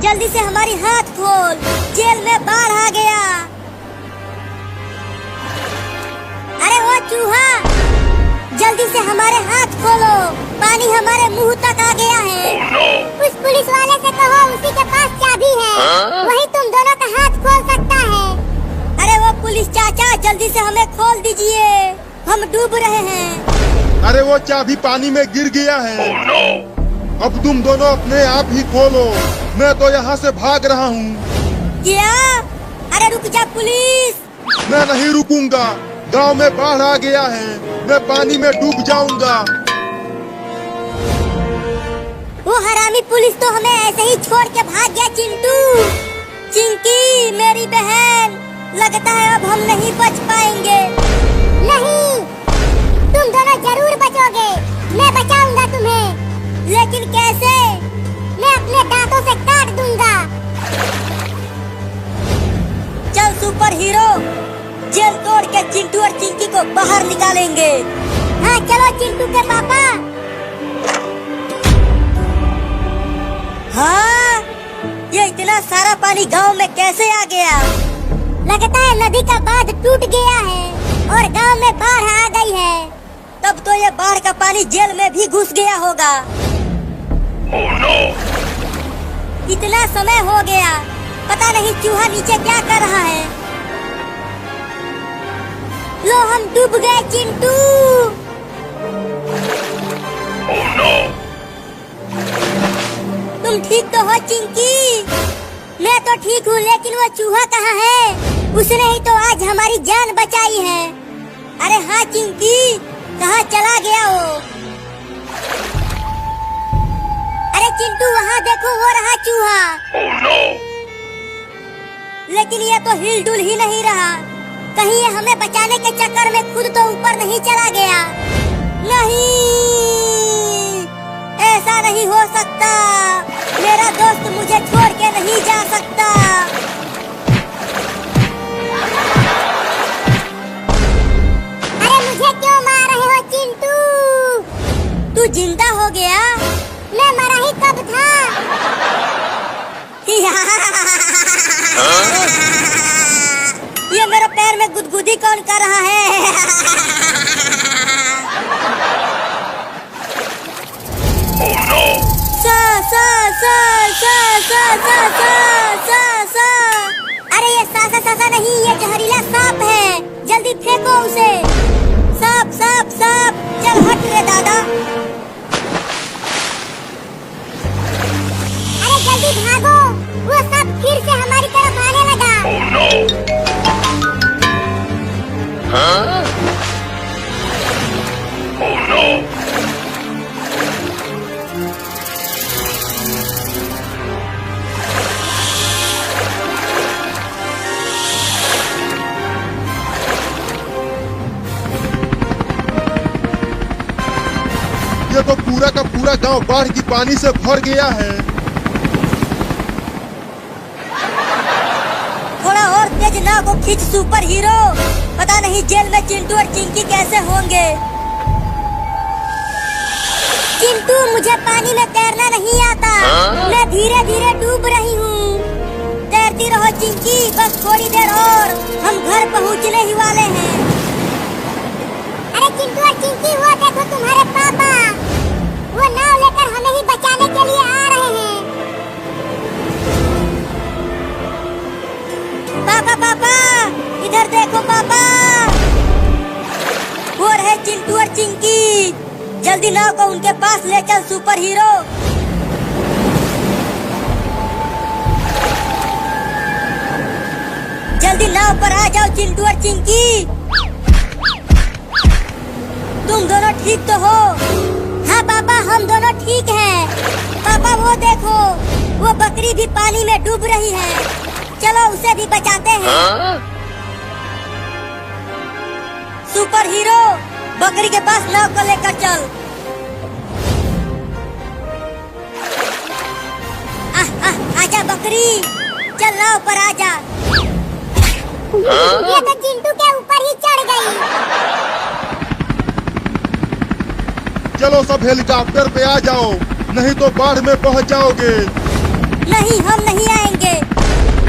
जल्दी से हमारी हाथ खोल, जेल में बाढ़ आ गया। अरे वो चूहा, जल्दी से हमारे हाथ खोलो, पानी हमारे मुंह तक आ गया है। उस पुलिस वाले से कहो उसी के पास चाबी है, वही तुम दोनों का हाथ खोल सकता है। अरे वो पुलिस चाचा, जल्दी से हमें खोल दीजिए, हम डूब रहे हैं। अरे वो चाबी पानी में गिर गया है। अब तुम दोनों अपने आप ही खोलो, मैं तो यहाँ से भाग रहा हूँ। क्या? अरे रुक जा पुलिस। मैं नहीं रुकूंगा, गांव में बाढ़ आ गया है, मैं पानी में डूब जाऊंगा। वो हरामी पुलिस तो हमें ऐसे ही छोड़ के भाग गया। चिंटू, चिंकी मेरी बहन, लगता है अब हम नहीं बच पाएंगे। नहीं, तुम दोनों जरूर बचोगे, मैं बचाऊंगा तुम्हें। लेकिन कैसे? मैं अपने दांतों से काट दूंगा। चल सुपर हीरो, जेल तोड़ के चिंटू और चिंकी को बाहर निकालेंगे। हाँ चलो चिंटू के पापा। हाँ, ये इतना सारा पानी गांव में कैसे आ गया? लगता है नदी का बांध टूट गया है और गांव में बाढ़ आ गई है। तब तो ये बाढ़ का पानी जेल में भी घुस गया होगा। इतना समय हो गया, पता नहीं चूहा नीचे क्या कर रहा है। लो हम डूब गए चिंटू। तुम ठीक तो हो चिंकी? मैं तो ठीक हूँ, लेकिन वो चूहा कहाँ है? उसने ही तो आज हमारी जान बचाई है। अरे हाँ चिंकी, कहाँ चला गया वो? अरे चिंटू वहाँ देखो, वो रहा चूहा। लेकिन ये तो हिलडुल ही नहीं रहा, कहीं ये हमें बचाने के चक्कर में खुद तो ऊपर नहीं चला गया। नहीं, ऐसा नहीं हो सकता, मेरा दोस्त मुझे छोड़ के नहीं जा सकता। अरे मुझे क्यों मार रहे हो चिंटू? तू जिंदा हो गया? मैं मरा ही कब था? ये मेरे पैर में गुदगुदी कौन कर रहा है? सा सा सा सा सा सा सा सा। अरे ये सा सा नहीं, ये जहरीला सांप है, जल्दी फेंको उसे। सांप सांप सांप, चल हट रे दादा। अरे जल्दी भागो, वो सांप फिर से हमारी तरफ आने लगा। ये तो पूरा का पूरा गांव बाढ़ की पानी से भर गया है। थोड़ा और तेज नाव को खींच सुपर हीरो, पता नहीं जेल में चिंटू और चिंकी कैसे होंगे। चिंटू, मुझे पानी में तैरना नहीं आता, मैं धीरे धीरे डूब रही हूँ। तैरती रहो चिंकी, बस थोड़ी देर और हम घर पहुँचने ही वाले हैं। अरे चिंटू और चिंकी, वो देखो तुम्हारे पापा, वो नाव लेकर हमें ही बचाने के लिए आ रहे हैं। पापा पापा, इधर देखो पापा, वो रहे चिंटू और चिंकी। जल्दी नाव को उनके पास ले चल सुपर हीरो। जल्दी नाव पर आ जाओ चिंटू और चिंकी। तुम दोनों ठीक तो हो? हाँ पापा, हम दोनों ठीक हैं। पापा वो देखो, वो बकरी भी पानी में डूब रही है, चलो उसे भी बचाते हैं। सुपर हीरो, बकरी के पास नाव को लेकर चल। आजा बकरी, चल नाव पर आजा। ये तो चिंटू के ऊपर ही चढ़ गई। चलो सब हेलीकॉप्टर पे आ जाओ, नहीं तो बाढ़ में पहुंच जाओगे। नहीं, हम नहीं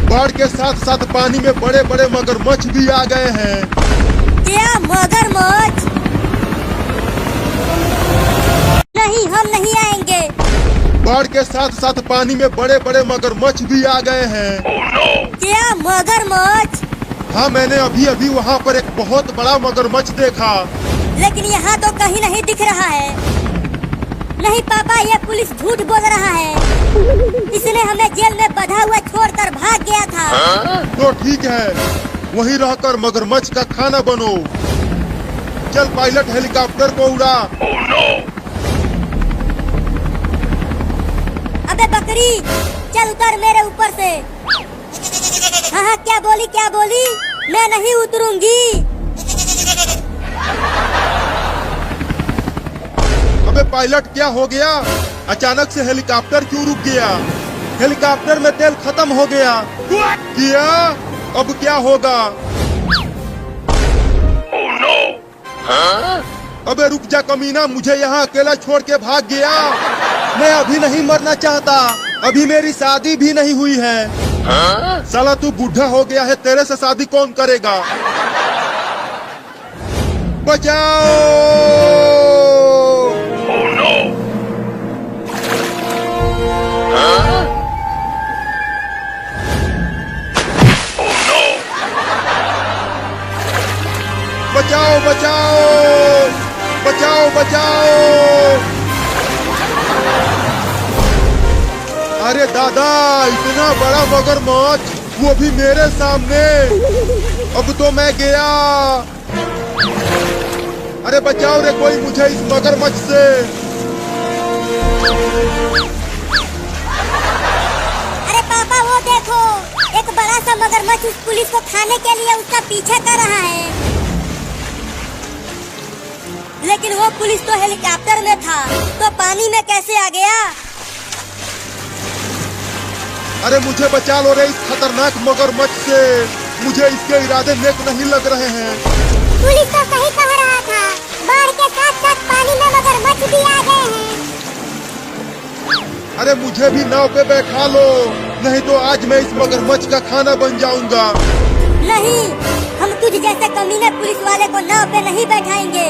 बाढ़ के साथ साथ पानी में बड़े बड़े मगरमच्छ भी आ गए हैं। क्या मगरमच्छ? नहीं, हम नहीं आएंगे। बाढ़ के साथ साथ पानी में बड़े बड़े मगरमच्छ भी आ गए हैं। क्या मगरमच्छ? हाँ, मैंने अभी अभी वहाँ पर एक बहुत बड़ा मगरमच्छ देखा। लेकिन यहाँ तो कहीं नहीं दिख रहा है। नहीं पापा, ये पुलिस झूठ बोल रहा है। इसने हमें जेल में बंधा हुआ छोड़कर भाग गया था। तो ठीक है, वहीं रहकर मगरमच्छ का खाना बनो। चल पायलट, हेलीकॉप्टर को उड़ा। अबे बकरी, चल उतर मेरे ऊपर से। हाँ, क्या बोली? मैं नहीं उतरूंगी। अबे पायलट, क्या हो गया? अचानक से हेलीकॉप्टर क्यों रुक गया? हेलीकॉप्टर में तेल खत्म हो गया। क्या? अब क्या होगा? अबे रुक जा कमीना, मुझे यहाँ अकेला छोड़ के भाग गया। मैं अभी नहीं मरना चाहता, अभी मेरी शादी भी नहीं हुई है। साला तू बूढ़ा हो गया है, तेरे से शादी कौन करेगा? बचाओ! बचाओ बचाओ बचाओ बचाओ! अरे दादा, इतना बड़ा मगरमच्छ, वो भी मेरे सामने। अब तो मैं गया। अरे बचाओ रे कोई मुझे इस मगरमच्छ से। अरे पापा, वो देखो, एक बड़ा सा मगरमच्छ उस पुलिस को खाने के लिए उसका पीछा कर रहा है। लेकिन वो पुलिस तो हेलीकॉप्टर में था, तो पानी में कैसे आ गया? अरे मुझे बचा लो रे इस खतरनाक मगरमच्छ से। मुझे इसके इरादे नेक नहीं लग रहे हैं। पुलिस तो सही कह रहा था, बाढ़ के साथ साथ पानी में मगरमच्छ भी आ गए हैं। अरे मुझे भी नाव पे बैठा लो, नहीं तो आज मैं इस मगरमच्छ का खाना बन जाऊंगा। नहीं, हम तुझ जैसे कमीने पुलिस वाले को नाव पे नहीं बैठाएंगे।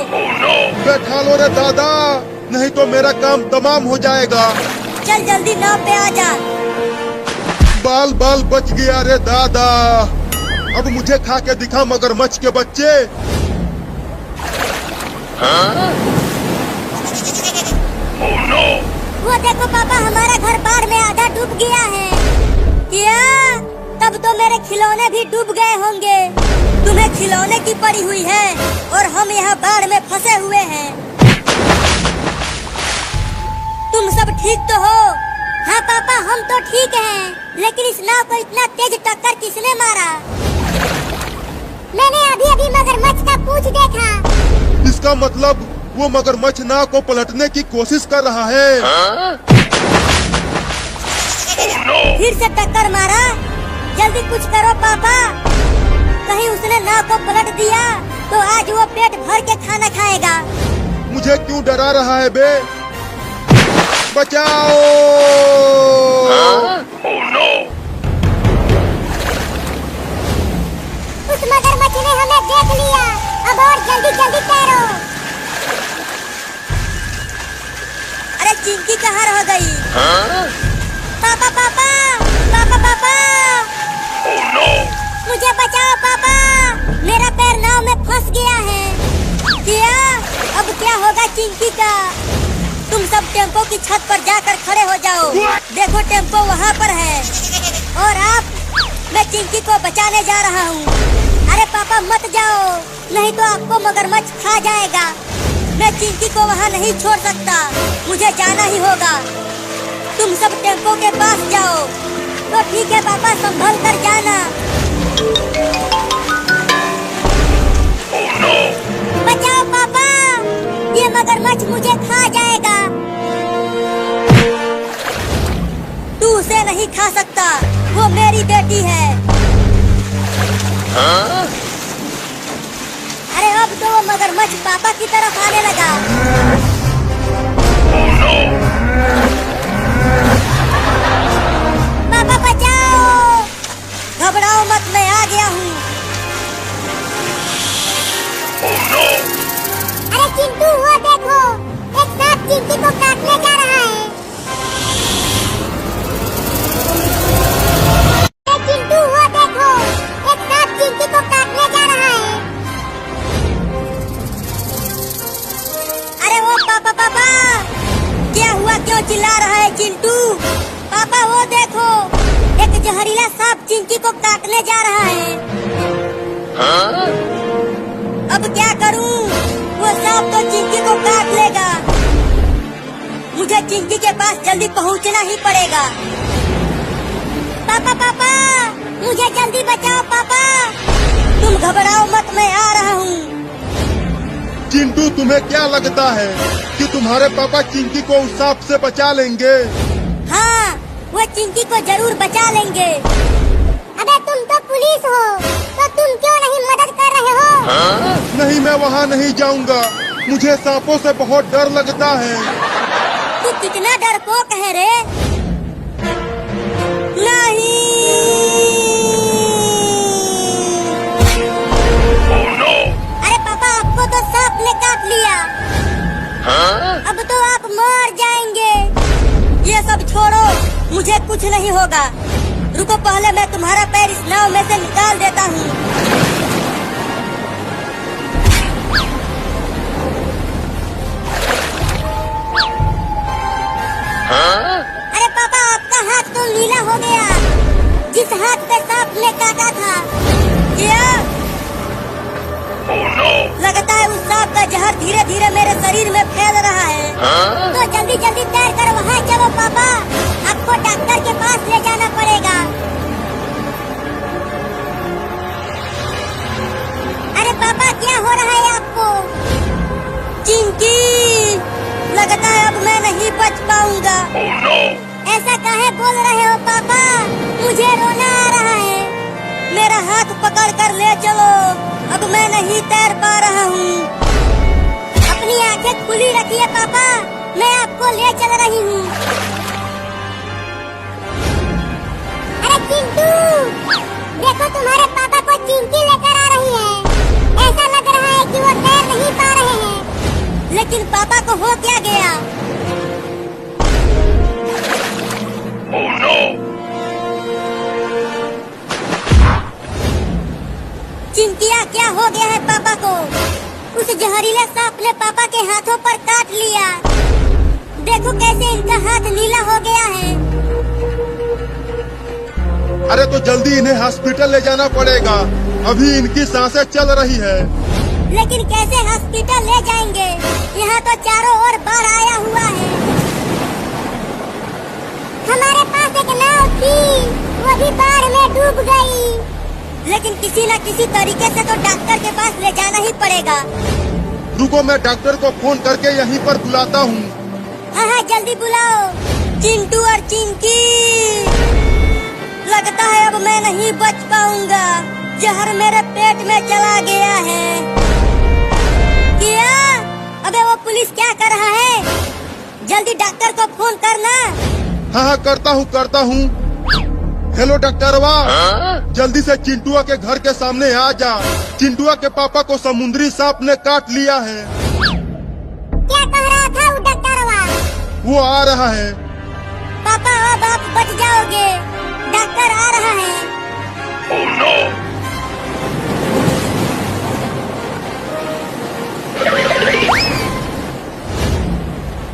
बैठा लो रे दादा, नहीं तो मेरा काम तमाम हो जाएगा। चल जल्दी नाव पे आ जा। बाल बाल बच गया रे दादा। अब मुझे खा के दिखा मगरमच्छ के बच्चे। वो देखो पापा, हमारा घर बाढ़ में आधा डूब गया है। क्या? तब तो मेरे खिलौने भी डूब गए होंगे। तुम्हें खिलौने की पड़ी हुई है और हम यहाँ बाढ़ में फंसे हुए हैं। तुम सब ठीक तो हो? हाँ पापा, हम तो ठीक हैं, लेकिन इस नाव को इतना तेज टक्कर किसने मारा? मैंने अभी अभी मगरमच्छ का पूंछ देखा। इसका मतलब वो मगरमच्छ नाव को पलटने की कोशिश कर रहा है। फिर से टक्कर मारा? जल्दी कुछ करो पापा, कहीं उसने नाव को पलट दिया तो आज वो पेट भर के खाना खाएगा। मुझे क्यों डरा रहा है बे? बचाओ! उस मगरमच्छ ने हमें देख लिया, अब और जल्दी जल्दी तैरो। अरे चिंकी कहाँ रह गई? पापा पापा पापा पापा, मुझे बचाओ पापा, मेरा पैर नाव में फंस गया है। क्या? अब क्या होगा चिंकी का? तुम सब टेम्पो की छत पर जाकर खड़े हो जाओ। देखो टेम्पो वहाँ पर है और मैं चिंकी को बचाने जा रहा हूँ। अरे पापा मत जाओ, नहीं तो आपको मगरमच्छ खा जाएगा। मैं चिंकी को वहाँ नहीं छोड़ सकता, मुझे जाना ही होगा। तुम सब टेम्पो के पास जाओ। तो ठीक है पापा, संभल कर जाना। बचाओ पापा, ये मगरमच्छ मुझे खा जाएगा। तू उसे नहीं खा सकता, वो मेरी बेटी है। अरे अब तो वो मगरमच्छ पापा की तरफ आने लगा। पापा बचाओ, आ गया हूँ। अरे चिंटू वो देखो, एक सांप चिंकी को काटने जा रहा है। अरे चिंटू वो देखो, एक सांप चिंकी को काटने जा रहा है। अरे वो पापा पापा, क्या हुआ, क्यों चिल्ला रहा है चिंटू? पापा वो देखो, एक जहरीला सांप चिंकी को काटने जा रहा है। अब क्या करूं? वो सांप तो चिंकी को काट लेगा। मुझे चिंकी के पास जल्दी पहुंचना ही पड़ेगा। पापा पापा, मुझे जल्दी बचाओ पापा। तुम घबराओ मत, मैं आ रहा हूँ। चिंटू, तुम्हें क्या लगता है कि तुम्हारे पापा चिंकी को उस सांप से बचा लेंगे? हाँ, वो चिंकी को जरूर बचा लेंगे। अबे तुम तो पुलिस हो, तो तुम क्यों नहीं मदद कर रहे हो? नहीं, मैं वहाँ नहीं जाऊँगा। मुझे सांपों से बहुत डर लगता है। तू कितना डरपोक है रे? नहीं। अरे पापा, आपको तो सांप ने काट लिया। अब तो आप मर जाएंगे। ये सब छोड़ो, मुझे कुछ नहीं होगा। रुको, पहले मैं तुम्हारा पैर इस नाव में से निकाल देता हूँ। अरे पापा, आपका हाथ तो नीला हो गया, जिस हाथ पे सांप ने काटा था। क्या? लगता है उस सांप का जहर धीरे धीरे मेरे शरीर में फैल रहा है। तो जल्दी जल्दी तैर कर वहाँ चलो पापा, आपको डॉक्टर के पास ले जाना पड़ेगा। अरे पापा, क्या हो रहा है आपको? चिंकी, लगता है अब मैं नहीं बच पाऊंगा। ऐसा काहे बोल रहे हो पापा? मुझे रोना आ रहा है। मेरा हाथ पकड़ कर ले चलो, अब मैं नहीं तैर पा रहा हूँ। अपनी आंखें खुली रखिए पापा, मैं आपको ले चल रही हूँ। अरे चिंटू, देखो तुम्हारे पापा को चिंकी लेकर आ रही है। ऐसा लग रहा है कि वो तैर नहीं पा रहे हैं। लेकिन पापा को हो क्या गया? चिंकिया, क्या हो गया है पापा को? उस जहरीले सांप ने पापा के हाथों पर काट लिया। देखो कैसे इनका हाथ नीला हो गया है। अरे तो जल्दी इन्हें हॉस्पिटल ले जाना पड़ेगा। अभी इनकी सांसें चल रही है। लेकिन कैसे हॉस्पिटल ले जाएंगे? यहाँ तो चारों ओर बाढ़ आया हुआ है। हमारे पास एक नाव थी, वो भी बाढ़ में डूब गई। लेकिन किसी न किसी तरीके से तो डॉक्टर के पास ले जाना ही पड़ेगा। रुको, मैं डॉक्टर को फोन करके यहीं पर बुलाता हूँ। हाँ हाँ, जल्दी बुलाओ। चिंटू और चिंकी, लगता है अब मैं नहीं बच पाऊंगा। जहर मेरे पेट में चला गया है। क्या? अबे वो पुलिस क्या कर रहा है? जल्दी डॉक्टर को फोन करना। हाँ हाँ, करता हूँ। हेलो डॉक्टरवा, जल्दी से चिंटुआ के घर के सामने आ जा। चिंटुआ के पापा को समुद्री सांप ने काट लिया है। क्या कह रहा था वो डॉक्टरवा? वो आ रहा है। पापा, अब आप बच जाओगे, डॉक्टर आ रहा है।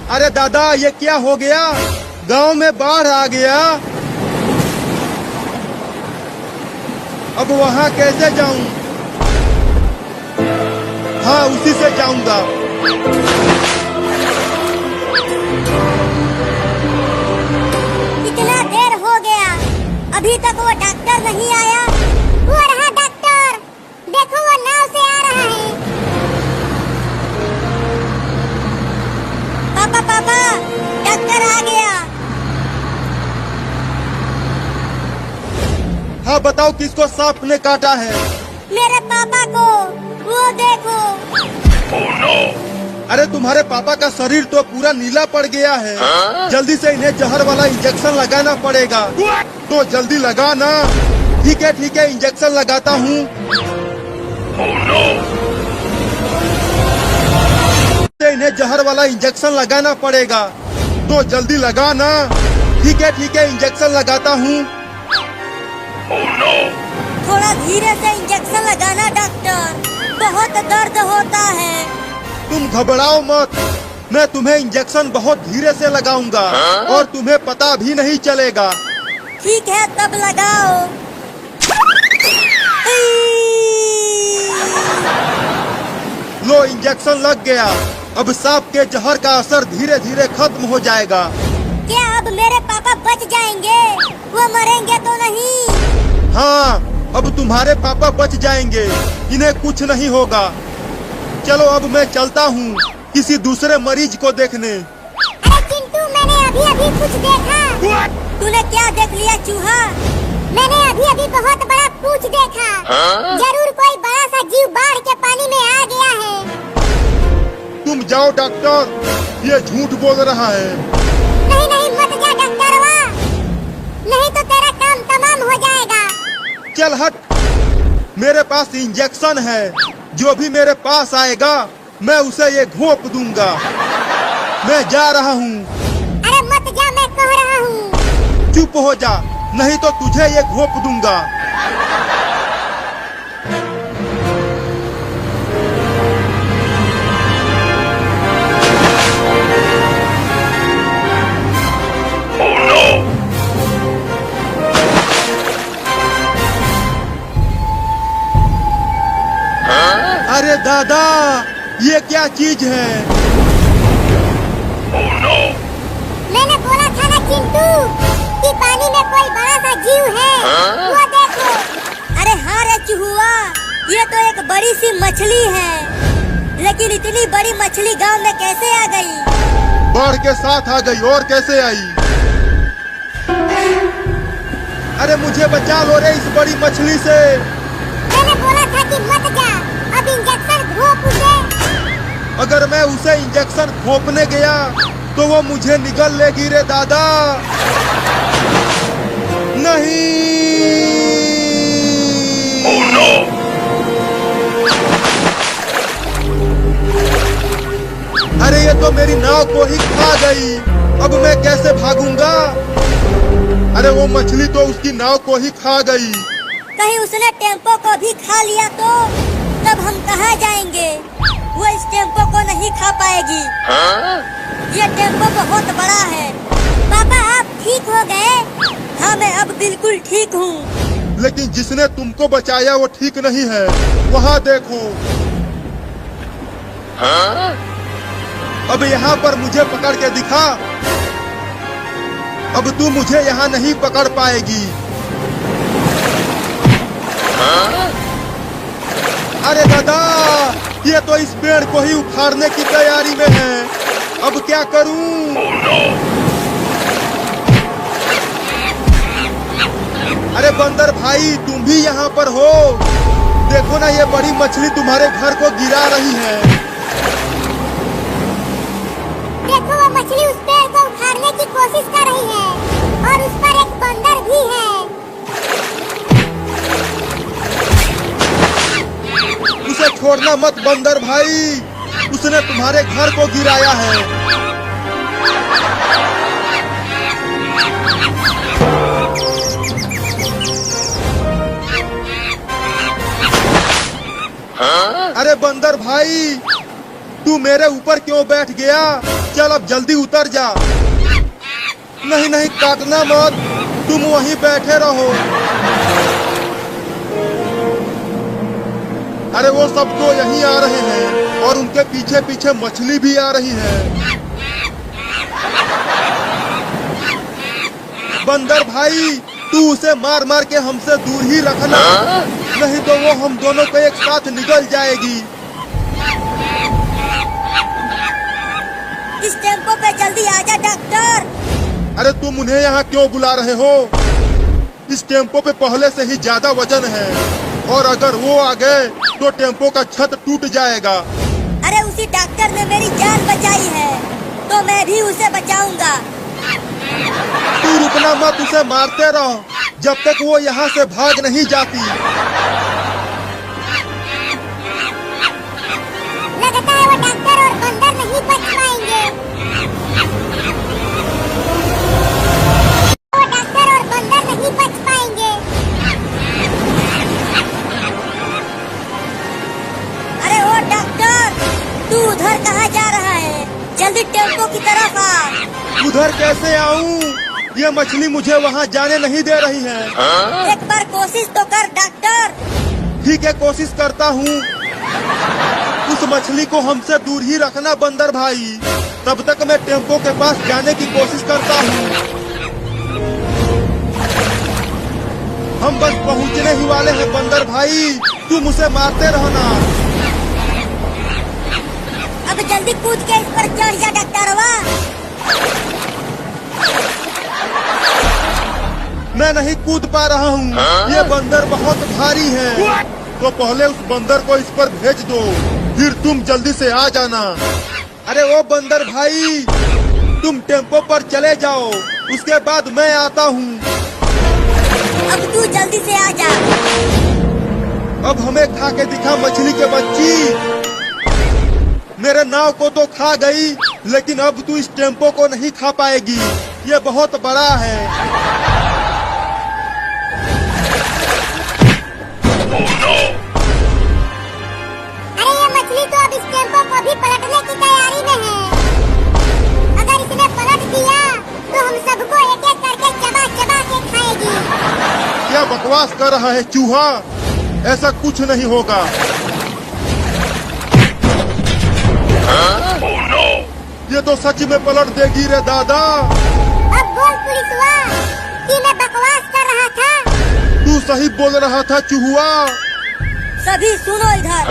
अरे दादा, ये क्या हो गया? गांव में बाढ़ आ गया। अब वहाँ कैसे जाऊं? हाँ, उसी से जाऊंगा। इतना देर हो गया, अभी तक वो डॉक्टर नहीं आया। वो रहा डॉक्टर, देखो वो नाव से आ रहा है। पापा पापा, डॉक्टर आ गया। हाँ बताओ, किसको सांप ने काटा है? मेरे पापा को, वो देखो। अरे तुम्हारे पापा का शरीर तो पूरा नीला पड़ गया है। जल्दी से इन्हें जहर वाला इंजेक्शन लगाना पड़ेगा। तो जल्दी लगा ना। ठीक है, इंजेक्शन लगाता हूँ। इन्हें जहर वाला इंजेक्शन लगाना पड़ेगा, तो जल्दी लगा ना। ठीक है, इंजेक्शन लगाता हूँ। थोड़ा धीरे से इंजेक्शन लगाना डॉक्टर, बहुत दर्द होता है। तुम घबराओ मत, मैं तुम्हें इंजेक्शन बहुत धीरे से लगाऊंगा और तुम्हें पता भी नहीं चलेगा। ठीक है, तब लगाओ। लो, इंजेक्शन लग गया। अब सांप के जहर का असर धीरे धीरे खत्म हो जाएगा। क्या अब मेरे पापा बच जाएंगे? वो मरेंगे तो नहीं? हाँ, अब तुम्हारे पापा बच जाएंगे, इन्हें कुछ नहीं होगा। चलो अब मैं चलता हूँ किसी दूसरे मरीज को देखने। अरे चिंटू, मैंने अभी कुछ देखा। तूने क्या देख लिया चूहा? मैंने अभी बहुत बड़ा पूछ देखा। जरूर कोई बड़ा सा जीव बाढ़ के पानी में आ गया है। तुम जाओ डॉक्टर, ये झूठ बोल रहा है। नहीं मत जा डॉक्टरवा, नहीं तो तेरा काम तमाम हो जाएगा। चल हट, मेरे पास इंजेक्शन है। जो भी मेरे पास आएगा मैं उसे ये घोंप दूंगा। मैं जा रहा हूँ। अरे मत जा, मैं कह रहा हूँ। चुप हो जा, नहीं तो तुझे ये घोंप दूंगा। अरे दादा, ये क्या चीज है? मैंने बोला था ना चिंटू कि पानी में कोई बड़ा सा जीव है। वो देखो। अरे हाँ रे चूहुआ, ये तो एक बड़ी सी मछली है। लेकिन इतनी बड़ी मछली गांव में कैसे आ गई? बाढ़ के साथ आ गई, और कैसे आई? अरे मुझे बचा लो रे इस बड़ी मछली से। मैंने बोला था कि मत जा, अब इंजेक्शन घोंप उसे। अगर मैं उसे इंजेक्शन घोंपने गया तो वो मुझे निगल लेगी रे दादा। नहीं। अरे ये तो मेरी नाव को ही खा गई। अब मैं कैसे भागूंगा? अरे वो मछली तो उसकी नाव को ही खा गई। कहीं उसने टेम्पो को भी खा लिया तो तब हम कहाँ जाएंगे? वो इस टेम्पो को नहीं खा पाएगी। ये टेम्पो बहुत बड़ा है। पापा आप ठीक हो गए? हाँ मैं अब बिल्कुल ठीक हूँ। लेकिन जिसने तुमको बचाया वो ठीक नहीं है। वहाँ देखो। अब यहाँ पर मुझे पकड़ के दिखा। अब तू मुझे यहाँ नहीं पकड़ पाएगी। अरे दादा, ये तो इस पेड़ को ही उखाड़ने की तैयारी में है। अब क्या करूं? अरे बंदर भाई, तुम भी यहाँ पर हो? देखो ना, ये बड़ी मछली तुम्हारे घर को गिरा रही है। देखो वो मछली उस पेड़ को उखाड़ने की कोशिश कर रही है और उस पर एक बंदर भी है। उसे छोड़ना मत बंदर भाई, उसने तुम्हारे घर को गिराया है। अरे बंदर भाई, तू मेरे ऊपर क्यों बैठ गया? चल अब जल्दी उतर जा। नहीं नहीं, काटना मत, तुम वहीं बैठे रहो। अरे वो सब तो यहीं आ रहे हैं और उनके पीछे पीछे मछली भी आ रही है। बंदर भाई, तू उसे मार मार के हमसे दूर ही रखना, नहीं तो वो हम दोनों को एक साथ निगल जाएगी। इस टेम्पो पे जल्दी आजा डॉक्टर। अरे तुम उन्हें यहाँ क्यों बुला रहे हो? इस टेम्पो पे पहले से ही ज्यादा वजन है और अगर वो आ गए तो टेम्पो का छत टूट जाएगा। अरे उसी डॉक्टर ने मेरी जान बचाई है तो मैं भी उसे बचाऊंगा। तू रुकना मत, उसे मारते रहो जब तक वो यहाँ से भाग नहीं जाती। लगता है वो डॉक्टर और बंदर नहीं बच पाएंगे। वो डॉक्टर और बंदर नहीं बच पाएंगे। अरे ओ डॉक्टर, तू उधर कहाँ जा रहा है? जल्दी टेम्पो की तरफ आ। उधर कैसे आऊँ? ये मछली मुझे वहाँ जाने नहीं दे रही है। एक बार कोशिश तो कर डॉक्टर। ठीक है, कोशिश करता हूँ। उस मछली को हमसे दूर ही रखना बंदर भाई। तब तक मैं टेम्पो के पास जाने की कोशिश करता हूँ। हम बस पहुँचने ही वाले हैं बंदर भाई, तुम उसे मारते रहना। अब जल्दी कूद के इस पर चढ़ जा डॉक्टरवा। मैं नहीं कूद पा रहा हूँ, ये बंदर बहुत भारी है। तो पहले उस बंदर को इस पर भेज दो, फिर तुम जल्दी से आ जाना। अरे ओ बंदर भाई, तुम टेम्पो पर चले जाओ, उसके बाद मैं आता हूँ। अब तू जल्दी से आ जा। अब हमें खा के दिखा मछली के बच्ची। मेरे नाव को तो खा गई, लेकिन अब तू इस टेम्पो को नहीं खा पाएगी, ये बहुत बड़ा है। अरे ये मछली तो अब इस टेम्पो को भी पलटने की तैयारी में है। अगर इसने पलट दिया तो हम सबको एक एक करके चबा चबा के खाएगी। क्या बकवास कर रहा है चूहा? ऐसा कुछ नहीं होगा। ये तो सच में पलट देगी रे दादा। अब बोल पुलिसवा कि मैं बकवास कर रहा था। तू सही बोल रहा था चूहुआ। सभी सुनो इधर।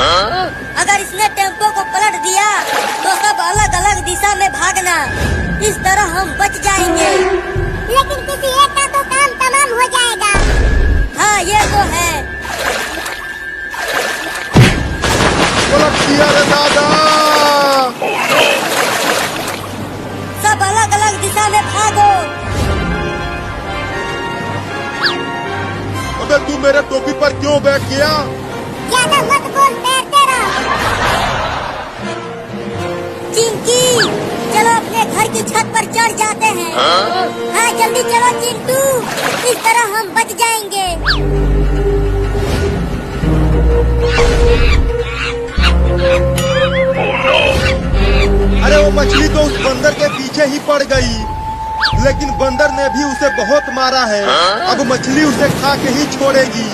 अगर इसने टेम्पो को पलट दिया तो सब अलग अलग दिशा में भागना, इस तरह हम बच जाएंगे। लेकिन किसी एक का तो काम तमाम हो जाएगा। हाँ ये तो है। पलट दिया रे दादा। सब अलग अलग दिशा में भागो। अबे तू मेरे टोपी पर क्यों बैठ गया? ज्यादा मत बोल, तैरते रहो। चिंकी, चलो अपने घर की छत पर चढ़ जाते हैं। हाँ जल्दी चलो चिंटू, इस तरह हम बच जाएंगे। अरे वो मछली तो उस बंदर के पीछे ही पड़ गई, लेकिन बंदर ने भी उसे बहुत मारा है। अब मछली उसे खा के ही छोड़ेगी।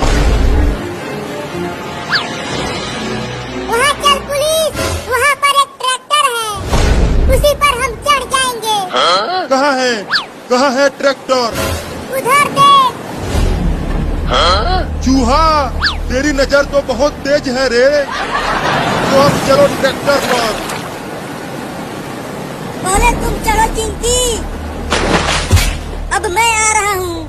वहाँ चल पुलिस, वहाँ पर एक ट्रैक्टर है, उसी पर हम चढ़ जाएंगे। कहाँ है? कहाँ है ट्रैक्टर? उधर देख। चूहा, तेरी नजर तो बहुत तेज है रे। तो अब चलो ट्रैक्टर पर। पहले तुम चलो चिंकी, अब मैं आ रहा हूँ।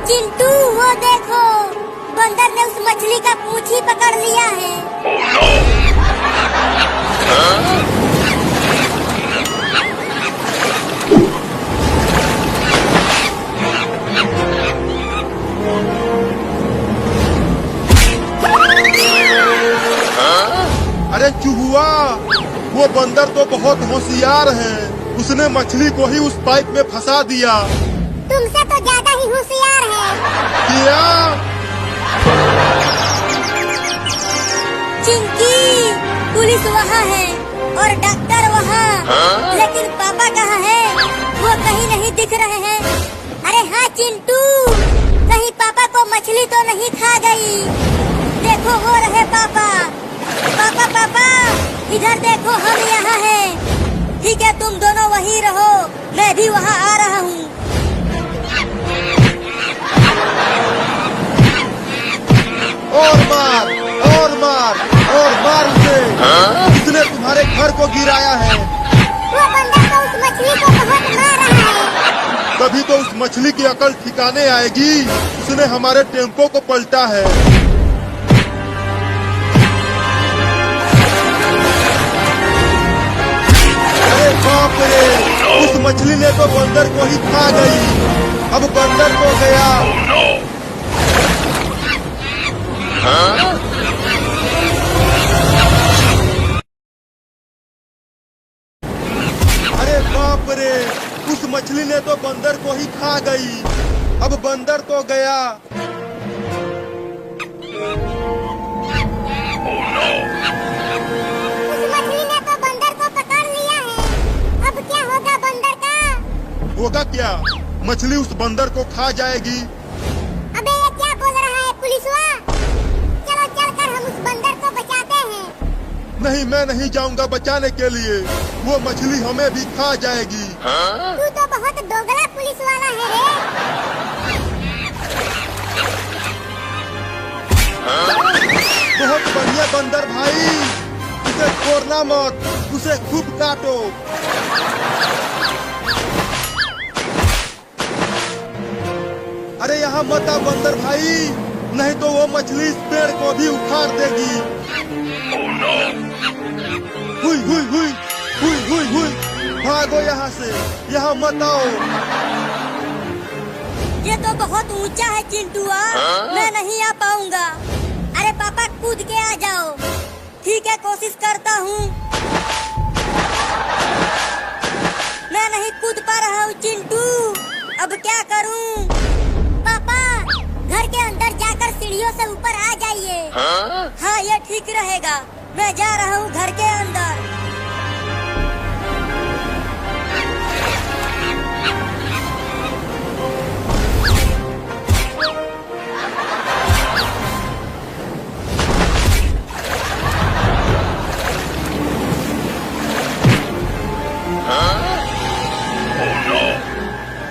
चिंटू वो देखो, बंदर ने उस मछली का पूंछ ही पकड़ लिया है। अरे चूहुआ, वो बंदर तो बहुत होशियार है, उसने मछली को ही उस पाइप में फंसा दिया। तुमसे तो ज्यादा ही होशियार है। क्या? चिंकी, पुलिस वहाँ है और डॉक्टर वहाँ, लेकिन पापा कहाँ है? वो कहीं नहीं दिख रहे हैं। अरे हाँ चिंटू, कहीं पापा को मछली तो नहीं खा गई? देखो वो रहे पापा। पापा पापा, इधर देखो, हम यहाँ हैं। ठीक है, तुम दोनों वहीं रहो, मैं भी वहाँ आ रहा हूँ। और मार, और मार, और मार उसे। किसने तुम्हारे घर को गिराया है? वो बंदर तो उस मछली को बहुत मार रहा है। तभी तो उस मछली की अकल ठिकाने आएगी, उसने हमारे टेम्पो को पलटा है। अरे बाप रे, उस मछली ने तो बंदर को ही खा गई। अब बंदर को गया। अरे बाप रे, उस मछली ने तो बंदर को ही खा गई। अब बंदर तो गया। उस मछली ने तो बंदर को पकड़ लिया है। अब क्या होगा बंदर का? होगा क्या? मछली उस बंदर को खा जाएगी। अबे ये क्या बोल रहा है पुलिसवा? चलो चलकर हम उस बंदर को बचाते हैं। नहीं, मैं नहीं जाऊंगा बचाने के लिए। वो मछली हमें भी खा जाएगी। तू तो बहुत दोगला पुलिस वाला है रे। बहुत बढ़िया बंदर भाई, उसे छोड़ना मत, उसे खूब काटो। अरे यहाँ मत आ बंदर भाई, नहीं तो वो मछली इस पेड़ को भी उखाड़ देगी। हुई हुई हुई हुई हुई हुई, भागो यहाँ से, यहाँ मत आओ। ये तो बहुत ऊंचा है चिंटुआ, मैं नहीं आ पाऊंगा। अरे पापा कूद के आ जाओ। ठीक है, कोशिश करता हूँ। मैं नहीं कूद पा रहा हूँ चिंटू, अब क्या करूँ? पापा घर के अंदर जाकर सीढ़ियों से ऊपर आ जाइए। हाँ, ये ठीक रहेगा। मैं जा रहा हूँ घर के अंदर।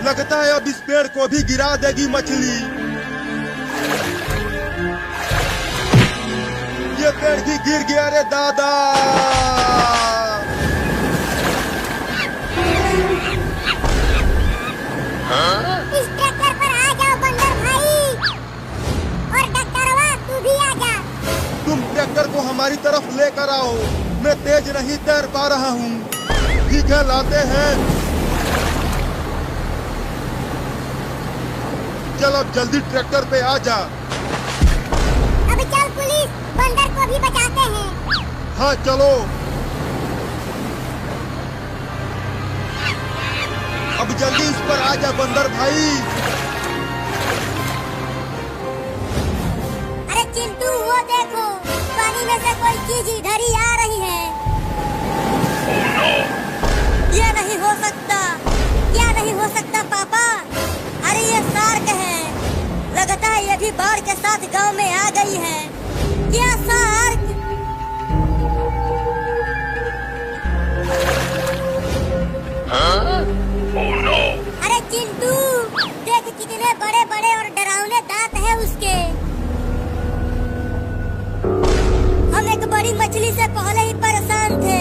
लगता है अब इस पेड़ को भी गिरा देगी मछली। ये पेड़ भी गिर गया रे दादा। इस ट्रैक्टर पर आ जाओ बंदर भाई। और डॉक्टरवा तू भी आ जा। तुम ट्रैक्टर को हमारी तरफ लेकर आओ, मैं तेज नहीं तैर पा रहा हूँ। ठीक है, लाते हैं। चल अब जल्दी ट्रैक्टर पे आ जा। अब चल पुलिस, बंदर को भी बचाते हैं। हाँ चलो। अब जल्दी इस पर आ जा बंदर भाई। अरे चिंटू, वो देखो, पानी में से कोई चीज इधर ही आ रही है। ये नहीं हो सकता। क्या नहीं हो सकता पापा? अरे ये शार्क है। लगता है ये भी बाढ़ के साथ गांव में आ गई है। क्या शार्क? अरे चिंटू, देख कितने बड़े बड़े और डरावने दांत हैं उसके। हम एक बड़ी मछली से पहले ही परेशान थे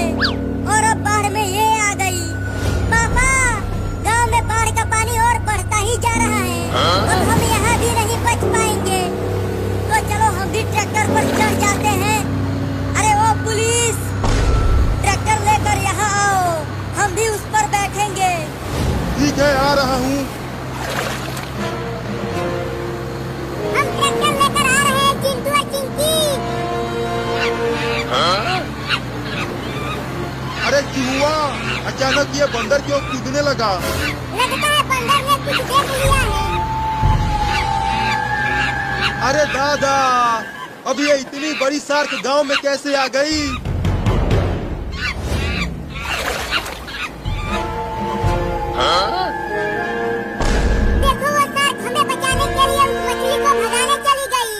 और अब बाढ़ में ये आ गई। पापा, गांव में बाढ़ का पानी और बढ़ता ही जा रहा है। अब हम यहाँ भी नहीं बच पाएंगे। तो चलो हम भी ट्रैक्टर पर चढ़ जाते हैं। अरे ओ पुलिस, ट्रैक्टर लेकर यहाँ आओ, हम भी उस पर बैठेंगे। ठीक है, आ रहा हूँ। हम ट्रैक्टर लेकर आ रहे हैं चिंटू और चिंकी। अरे चूहा, अचानक ये बंदर क्यों कूदने लगा? लगता है बंदर ने कुछ देख लिया है। अरे दादा, अब ये इतनी बड़ी शार्क गांव में कैसे आ गई? देखो वो शार्क हमें बचाने के लिए उस मछली को भगाने चली गई।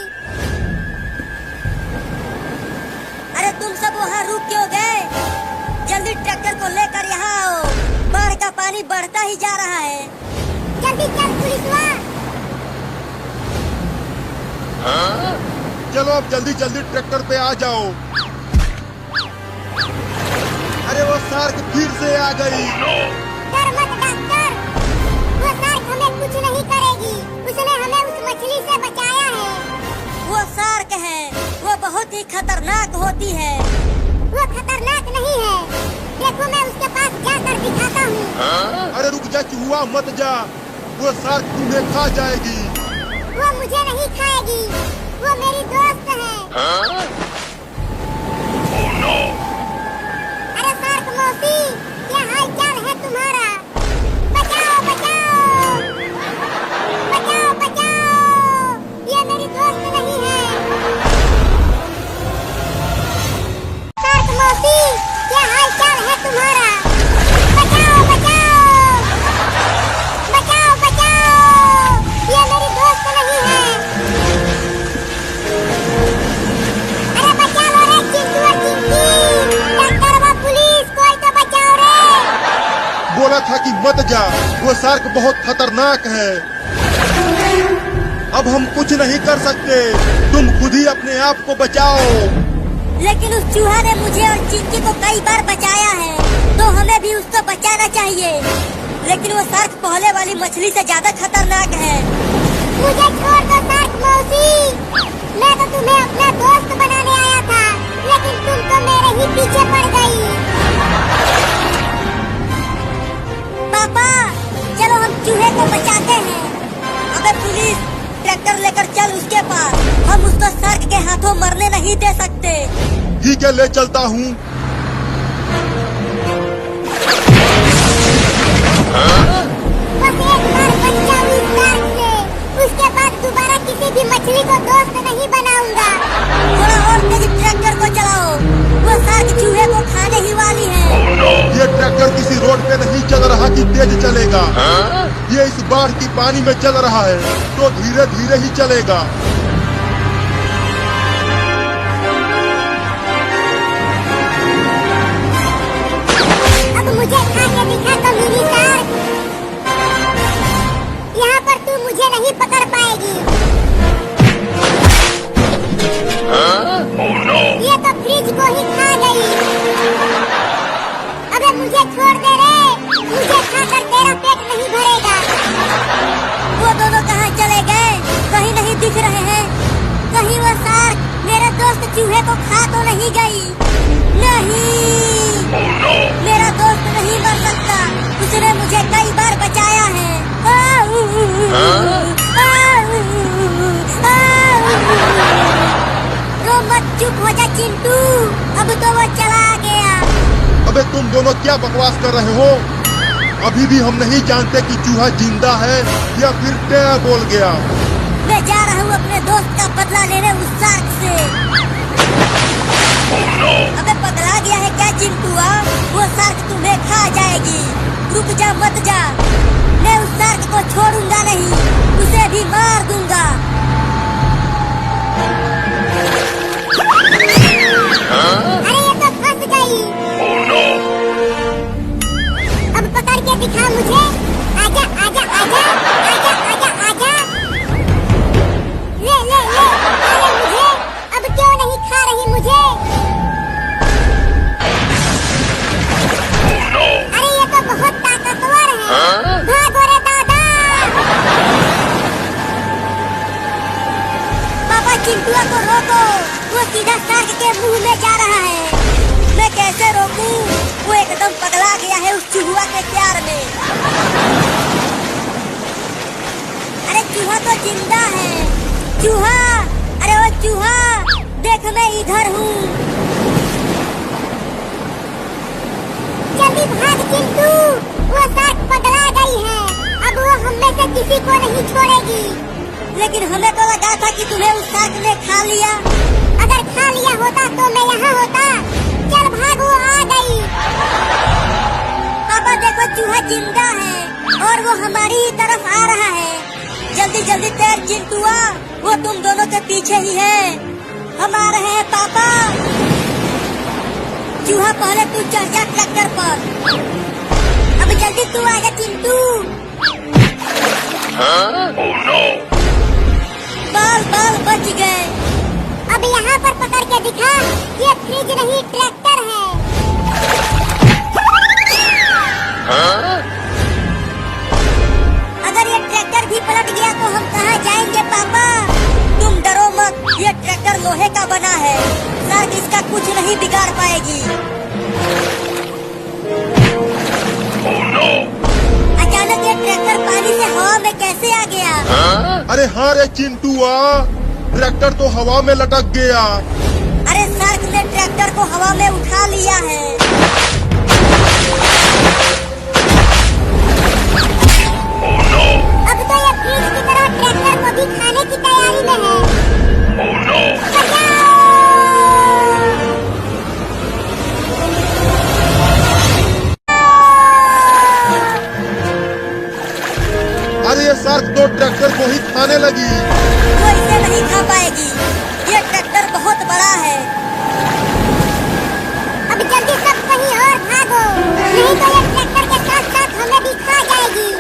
अरे तुम सब वहाँ रुक क्यों गए? जल्दी ट्रैक्टर को लेकर यहाँ आओ, बाढ़ का पानी बढ़ता ही जा रहा है। जल्दी चल पुलिसवा। चलो अब जल्दी जल्दी ट्रैक्टर पे आ जाओ। अरे वो शार्क फिर से आ गई। डर मत डॉक्टर, वो शार्क हमें कुछ नहीं करेगी। उसने हमें उस मछली से बचाया है। वो शार्क है, वो बहुत ही खतरनाक होती है। वो खतरनाक नहीं है, देखो मैं उसके पास जाकर दिखाता हूँ। अरे रुक जा चूहा, मत जा, वो शार्क तुम्हें खा जाएगी। वो मुझे नहीं खाएगी, वो मेरी दोस्त है। अरे शार्क मौसी, क्या हाल चाल है तुम्हारा? बचाओ बचाओ बचाओ बचाओ, ये मेरी दोस्त नहीं है। शार्क मौसी, क्या हाल चाल है तुम्हारा? बचाओ बचाओ बचाओ बचाओ, ये मेरी दोस्त नहीं है। अरे बचाओ रे चिंटू और चिंकी, डॉक्टर व पुलिस, कोई तो बचाओ रे। बोला था कि मत जा, वो शार्क बहुत खतरनाक है। अब हम कुछ नहीं कर सकते, तुम खुद ही अपने आप को बचाओ। लेकिन उस चूहा ने मुझे और चिंकी को कई बार बचाया है, तो हमें भी उसको बचाना चाहिए। लेकिन वो शार्क पहले वाली मछली से ज्यादा खतरनाक है। मुझे छोड़ दो शार्क मौसी, मैं तो तुम्हें अपना दोस्त बनाने आया था, लेकिन तुम तो मेरे ही पीछे पड़ गई। पापा चलो हम चूहे को बचाते हैं। अबे पुलिस, ट्रैक्टर लेकर चल उसके पास, हम उसको शार्क के हाथों मरने नहीं दे सकते। ठीक है, ले चलता हूँ। बस एक बार बच जाऊं इस शार्क से, उसके बाद दोबारा किसी भी मछली को दोस्त नहीं बनाऊंगा। थोड़ा और तेज ट्रैक्टर को चलाओ, वो शार्क चूहे को खाने ही वाली है। ये ट्रैक्टर किसी रोड पे नहीं चल रहा कि तेज चलेगा। ये इस बाढ़ की पानी में चल रहा है, तो धीरे धीरे ही चलेगा। अब मुझे खा के दिखा तो मिनी शार्क, यहाँ पर तू मुझे नहीं पकड़ पाएगी। ये तो फ्रिज को ही खा गई। अबे मुझे छोड़ दे रे, मुझे खाकर तेरा पेट नहीं भरेगा। वो दोनों कहाँ चले गए? कहीं नहीं दिख रहे हैं। कहीं वो शार्क मेरे दोस्त चूहे को खा तो नहीं गई? नहीं, मेरा दोस्त नहीं मर सकता, उसने मुझे कई बार बचाया है। रो मत, चुप हो जा चिंटू, अब तो वो चला गया। अबे तुम दोनों क्या बकवास कर रहे हो? अभी भी हम नहीं जानते कि चूहा जिंदा है या फिर टेढ़ा बोल गया। मैं जा रहा हूँ अपने दोस्त का बदला लेने उस शार्क से। अबे पगला गया है क्या चिंटुआ? वो शार्क तुम्हें खा जाएगी। रुक जा, मत जा, मैं उस शार्क को छोड़ूंगा नहीं, उसे भी मार दूंगा। अरे ये तो फंस गई। अब पकड़ के दिखा मुझे, आजा आजा आजा आजा आजा आजा, ले ले ले, खा ले मुझे। अब क्यों नहीं खा रही मुझे? अरे ये तो बहुत ताकतवर है, भागो रे दादा। पापा चिंटुआ को रोको, वो सीधा शार्क के मुंह में जा रहा है। मैं कैसे रोकूं? वो एकदम पगला गया है उस चूहा के प्यार में। अरे चूहा तो जिंदा है। चूहा, अरे वो चूहा, देख मैं इधर हूँ। जल्दी भाग चिंटू, वो शार्क पगला गई है, अब वो हम में से किसी को नहीं छोड़ेगी। लेकिन हमें तो लगा था कि तुम्हें उस शार्क ने खा लिया। अगर खा लिया होता तो मैं यहाँ होता। चल भाग, वो आ गई। पापा देखो चूहा जिंदा है और वो हमारी ही तरफ आ रहा है। जल्दी जल्दी तैर चिंटुआ, वो तुम दोनों के पीछे ही है। हम आ रहे हैं पापा। चूहा पहले तू चढ़ जा ट्रैक्टर पर। अब जल्दी तू आ जा चिंटू। बाल बाल बच गए। अब यहाँ पर पकड़ के दिखा, ये फ्रिज नहीं ट्रैक्टर है। अगर ये ट्रैक्टर भी पलट गया तो हम कहाँ जाएंगे पापा? तुम डरो मत, ये ट्रैक्टर लोहे का बना है, शार्क इसका कुछ नहीं बिगाड़ पाएगी। ट्रैक्टर पानी से हवा में कैसे आ गया? अरे हाँ रे चिंटुआ, ट्रैक्टर तो हवा में लटक गया। अरे शार्क ने ट्रैक्टर को हवा में उठा लिया है। अब तो ये भीड़ की तरह ट्रैक्टर को भी खाने की तैयारी में है। बचाओ! अरे ये शार्क तो ट्रैक्टर को ही खाने लगी। वो इसे नहीं खा पाएगी, ये ट्रैक्टर बहुत बड़ा है। अब जल्दी सब कहीं और भागो, नहीं तो ये ट्रैक्टर के साथ साथ हमें भी खा जाएगी।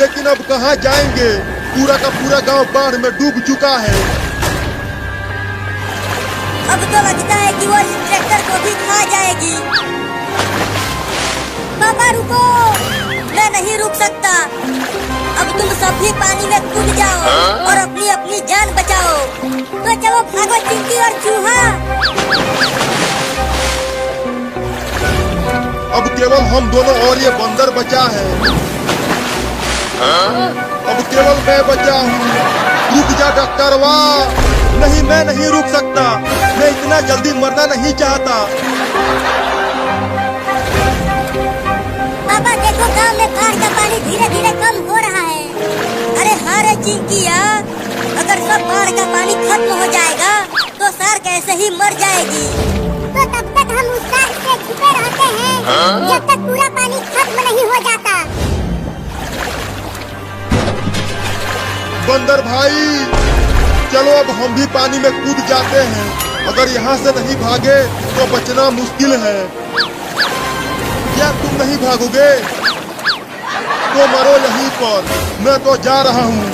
लेकिन अब कहाँ जाएंगे? पूरा का पूरा गांव बाढ़ में डूब चुका है। अब तो लगता है कि वो इस ट्रैक्टर को भी खा जाएगी। पापा रुको, मैं नहीं रुक सकता। अब तुम सब भी पानी में कूद जाओ और अपनी अपनी जान बचाओ। तो चलो भागो चिंटी और चूहा। अब केवल हम दोनों और ये बंदर बचा है। अब केवल मैं बचा हूँ। रुक जा डॉक्टरवा। नहीं, मैं नहीं रुक सकता। मैं इतना जल्दी मरना नहीं चाहता। पापा देखो, गांव में बाढ़ का पानी धीरे धीरे कम हो रहा है। अरे हाँ रे चिंकिया, अगर सब बाढ़ का पानी खत्म हो जाएगा तो शार्क ऐसे ही मर जाएगी। तो तब तक हम उस शार्क से छुपे रहते हैं जब तक पूरा पानी खत्म नहीं हो जाता। बंदर भाई, चलो अब हम भी पानी में कूद जाते हैं। अगर यहाँ से नहीं भागे तो बचना मुश्किल है। क्या तुम नहीं भागोगे? तो मरो यहीं पर। मैं तो जा रहा हूँ।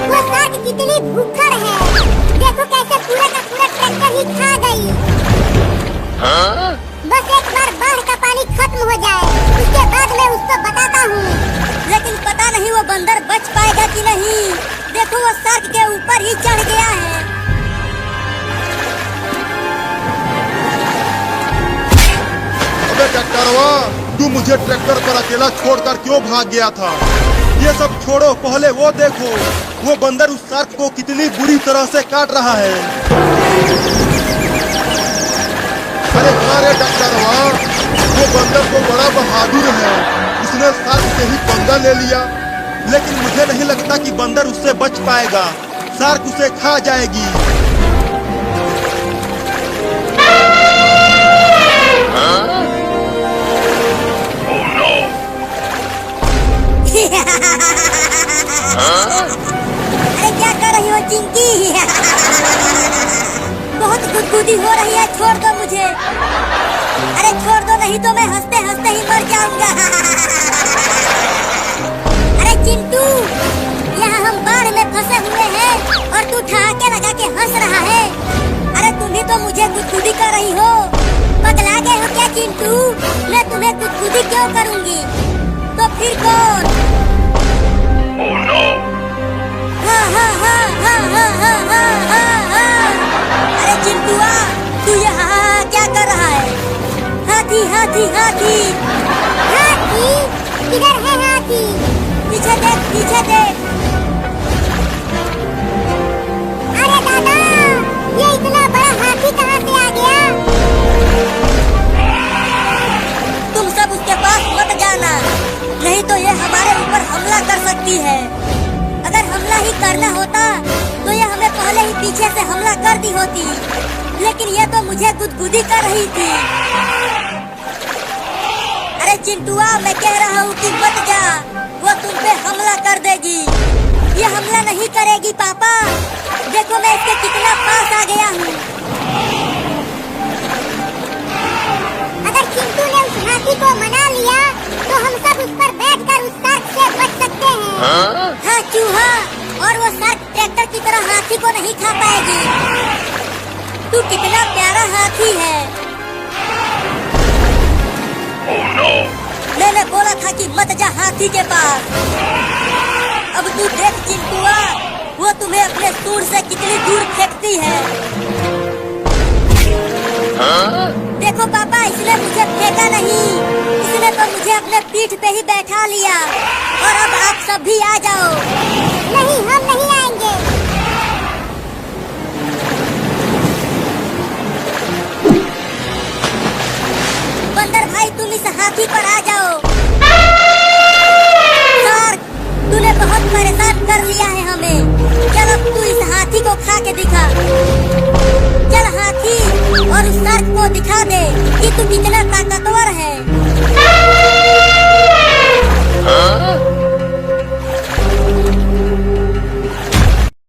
वो शार्क कितनी भूखड़ है। देखो कैसे पूरा का पूरा ट्रैक्टर ही खा गई। बस एक बार बाढ़ का पानी खत्म हो जाए, उसके बाद मैं उसको बताता हूँ। लेकिन पता नहीं वो बंदर बच पाएगा कि नहीं। देखो वो शार्क के ऊपर ही चढ़ गया है। अबे डॉक्टरवा, तू मुझे ट्रैक्टर पर अकेला छोड़कर क्यों भाग गया था? ये सब छोड़ो, पहले वो देखो, वो बंदर उस शार्क को कितनी बुरी तरह से काट रहा है। अरे हाँ रे डॉक्टरवा, वो बंदर तो बड़ा बहादुर है। उसने शार्क से ही पंगा ले लिया। लेकिन मुझे नहीं लगता कि बंदर उससे बच पाएगा। शार्क उसे खा जाएगी। अरे क्या कर रही हो चिंकी? बहुत गुदगुदी हो रही है, छोड़ दो मुझे। अरे छोड़ दो, नहीं तो मैं हंसते हंसते ही मर जाऊंगा। अरे चिंटू, यहाँ हम बाढ़ में फंसे हुए हैं और तू ठहाके लगा के हंस रहा है। अरे तुम ही तो मुझे गुदगुदी कर रही हो। पगला गए हो क्या चिंटू? मैं तुम्हें गुदगुदी क्यों करूँगी? तो फिर कौन? हाँ हाँ हाँ हाँ हाँ हाँ हाँ हाँ हाँ। अरे चिंटुआ, तू यहाँ क्या कर रहा है? हाथी हाथी हाथी हाथी? किधर है हाथी? पीछे देख, पीछे देख। अरे दादा, ये इतना बड़ा हाथी कहाँ से आ गया? तुम सब उसके पास मत जाना, नहीं तो ये हमारे ऊपर हमला कर सकती है। अगर हमला ही करना होता तो ये हमें पहले ही पीछे से हमला कर दी होती। लेकिन ये तो मुझे गुदगुदी कर रही थी। अरे चिंटुआ, मैं कह रहा हूँ कि मत जा, वो तुम पे हमला कर देगी। ये हमला नहीं करेगी पापा। देखो मैं इसके कितना पास आ गया हूँ। अगर चिंटू ने उस हाथी को मना लिया तो हम सब उस पर बैठकर उस शार्क से बच सकते हैं। हाँ चूहा, और वो शार्क ट्रैक्टर की तरह हाथी को नहीं खा पाएगी। तू कितना प्यारा हाथी है। मैंने बोला था कि मत जा हाथी के पास। अब तू देख चिंटुआ, वो तुम्हें अपने सूंड से कितनी दूर फेंकती है। देखो पापा, इसने मुझे फेंका नहीं, इसने तो मुझे अपने पीठ पे ही बैठा लिया। और अब आप सब भी आ जाओ। नहीं, हम नहीं आएंगे। बंदर भाई, तुम इस हाथी पर आ जाओ। शार्क, तूने बहुत परेशान कर लिया है हमें। चल अब तू इस हाथी को खा के दिखा। चल हाथी, और उस शार्क को दिखा दे कि तू कितना ताकतवर है।